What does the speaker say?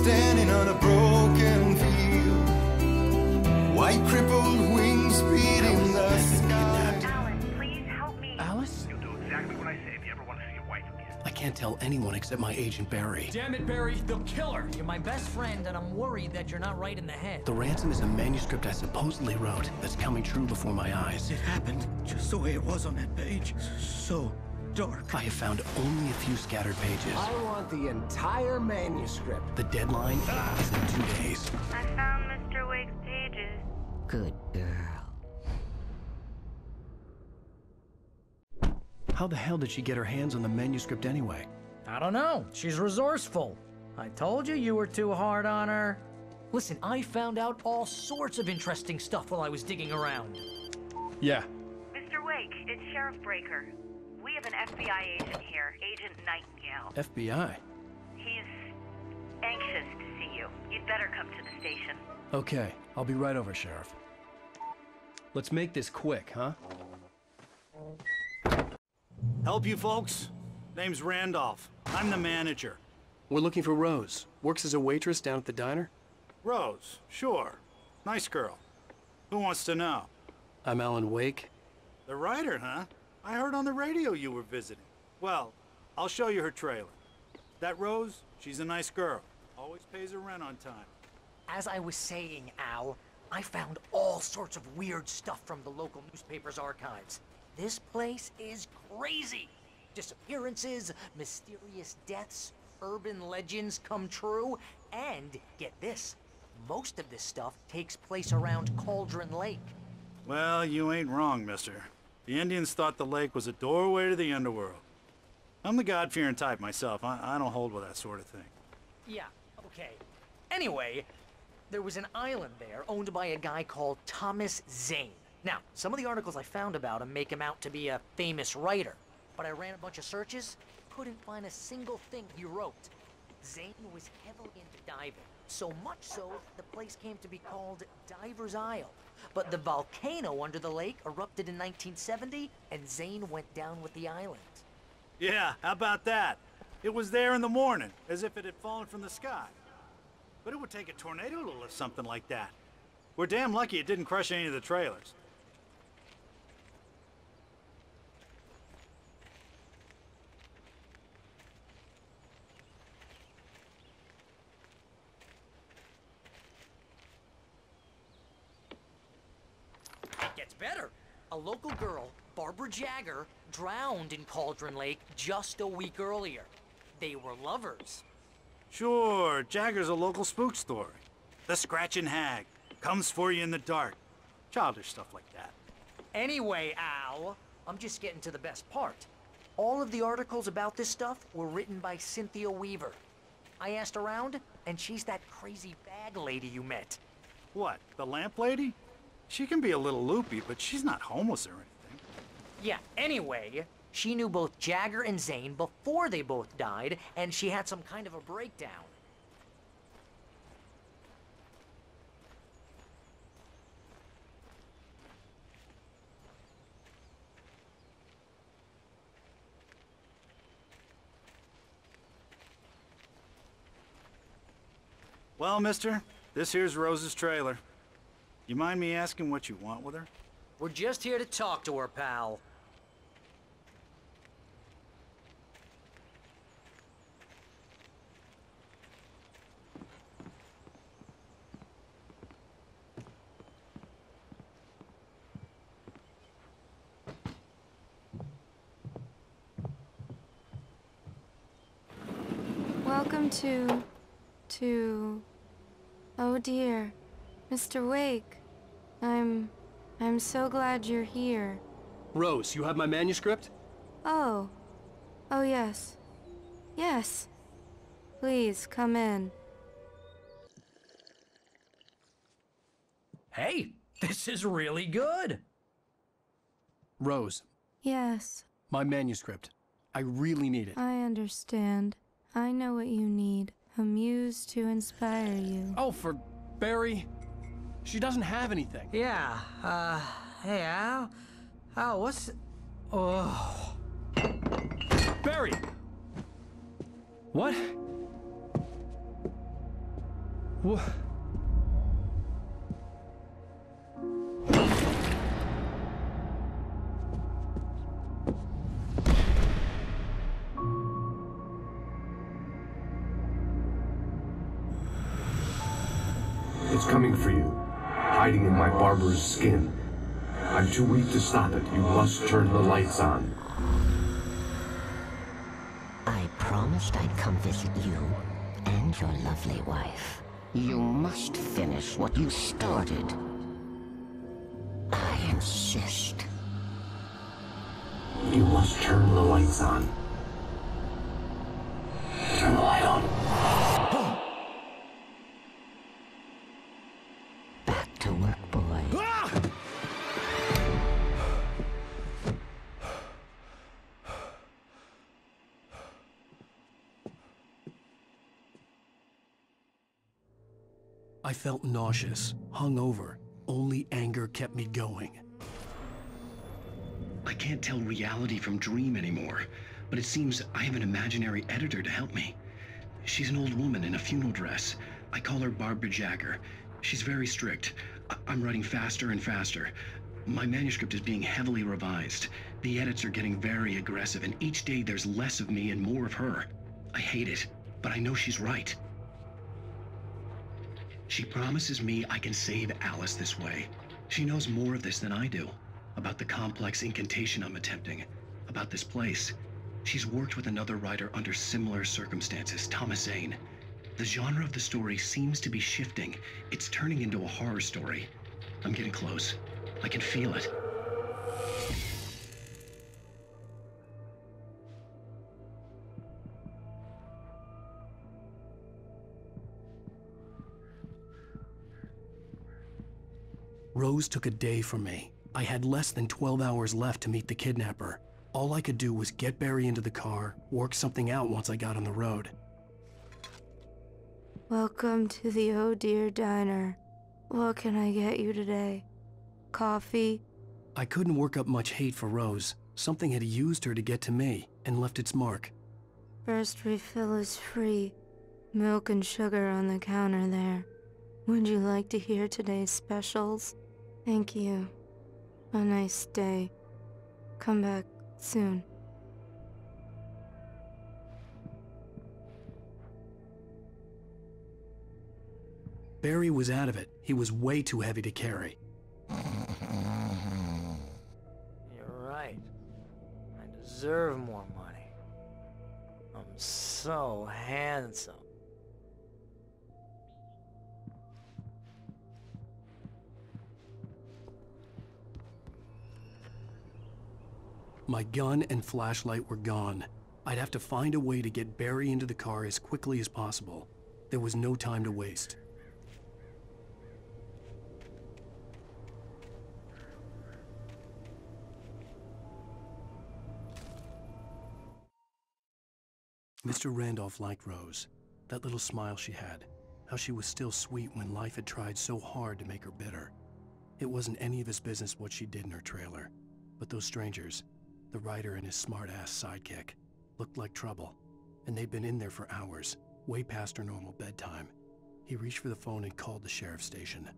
standing on a broken field. White crippled wings beating the sky. Alan, please help me. Alice? You'll do exactly what I say if you ever want to see your wife again. I can't tell anyone except my agent Barry. Damn it, Barry, they'll kill her. You're my best friend, and I'm worried that you're not right in the head. The ransom is a manuscript I supposedly wrote that's coming true before my eyes. It happened just the way it was on that page. So dark. I have found only a few scattered pages. I want the entire manuscript. The deadline is in 2 days. I found Mr. Wake's pages. Good girl. How the hell did she get her hands on the manuscript anyway? I don't know. She's resourceful. I told you you were too hard on her. Listen, I found out all sorts of interesting stuff while I was digging around. Yeah. Mr. Wake, it's Sheriff Breaker. We have an FBI agent here, Agent Nightingale. FBI? He's anxious to see you. You'd better come to the station. Okay, I'll be right over, Sheriff. Let's make this quick, huh? Help you folks? Name's Randolph. I'm the manager. We're looking for Rose. Works as a waitress down at the diner. Rose, sure. Nice girl. Who wants to know? I'm Alan Wake. The writer, huh? I heard on the radio you were visiting. Well, I'll show you her trailer. That Rose, she's a nice girl. Always pays her rent on time. As I was saying, Al, I found all sorts of weird stuff from the local newspaper's archives. This place is crazy. Disappearances, mysterious deaths, urban legends come true, and get this, most of this stuff takes place around Cauldron Lake. Well, you ain't wrong, mister. The Indians thought the lake was a doorway to the underworld. I'm the God-fearing type myself. I don't hold with that sort of thing. Yeah, okay. Anyway, there was an island there owned by a guy called Thomas Zane. Now, some of the articles I found about him make him out to be a famous writer, but I ran a bunch of searches, couldn't find a single thing he wrote. Zane was heavily into diving, so much so the place came to be called Diver's Isle. But the volcano under the lake erupted in 1970, and Zane went down with the island. Yeah, how about that? It was there in the morning, as if it had fallen from the sky. But it would take a tornado to lift something like that. We're damn lucky it didn't crush any of the trailers. It gets better. A local girl, Barbara Jagger, drowned in Cauldron Lake just a week earlier. They were lovers. Sure, Jagger's a local spook story. The Scratching Hag comes for you in the dark. Childish stuff like that. Anyway, Al, I'm just getting to the best part. All of the articles about this stuff were written by Cynthia Weaver. I asked around, and she's that crazy bag lady you met. What, the lamp lady? She can be a little loopy, but she's not homeless or anything. Yeah, anyway, she knew both Jagger and Zane before they both died, and she had some kind of a breakdown. Well, mister, this here's Rose's trailer. You mind me asking what you want with her? We're just here to talk to her, pal. Welcome to... Oh dear, Mr. Wake. I'm so glad you're here. Rose, you have my manuscript? Oh. Oh yes. Yes. Please, come in. Hey, this is really good. Rose, Yes, my manuscript. I really need it. I understand. I know what you need. A muse to inspire you. Oh, for Barry? She doesn't have anything. Yeah, hey, Al? Al, what's... Oh... Barry! What? What? It's coming for you, hiding in my barber's skin. I'm too weak to stop it. You must turn the lights on. I promised I'd come visit you and your lovely wife. You must finish what you started. I insist. You must turn the lights on. Turn the light on. Back to work, boy. I felt nauseous, hungover. Only anger kept me going. I can't tell reality from dream anymore, but it seems I have an imaginary editor to help me. She's an old woman in a funeral dress. I call her Barbara Jagger. She's very strict. I'm writing faster and faster. My manuscript is being heavily revised. The edits are getting very aggressive, and each day there's less of me and more of her. I hate it, but I know she's right. She promises me I can save Alice this way. She knows more of this than I do. About the complex incantation I'm attempting. About this place. She's worked with another writer under similar circumstances, Thomas Zane. The genre of the story seems to be shifting. It's turning into a horror story. I'm getting close. I can feel it. Rose took a day from me. I had less than 12 hours left to meet the kidnapper. All I could do was get Barry into the car, work something out once I got on the road. Welcome to the Oh Dear Diner. What can I get you today? Coffee? I couldn't work up much hate for Rose. Something had used her to get to me and left its mark. First refill is free. Milk and sugar on the counter there. Would you like to hear today's specials? Thank you. A nice day. Come back soon. Barry was out of it. He was way too heavy to carry. You're right. I deserve more money. I'm so handsome. My gun and flashlight were gone. I'd have to find a way to get Barry into the car as quickly as possible. There was no time to waste. Mr. Randolph liked Rose. That little smile she had. How she was still sweet when life had tried so hard to make her bitter. It wasn't any of his business what she did in her trailer. But those strangers, the writer and his smart-ass sidekick, looked like trouble. And they'd been in there for hours, way past her normal bedtime. He reached for the phone and called the sheriff's station.